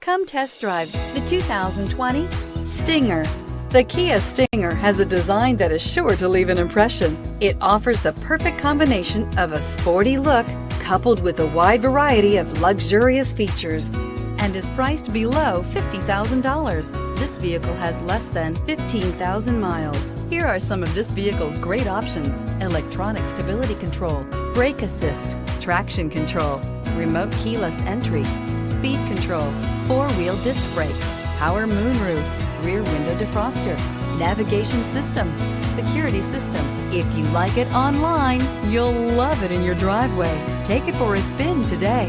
Come test drive the 2020 Stinger. The Kia Stinger has a design that is sure to leave an impression. It offers the perfect combination of a sporty look coupled with a wide variety of luxurious features and is priced below $50,000. This vehicle has less than 15,000 miles. Here are some of this vehicle's great options: electronic stability control, brake assist, traction control, remote keyless entry, speed control, four-wheel disc brakes, power moonroof, rear window defroster, navigation system, security system. If you like it online, you'll love it in your driveway. Take it for a spin today.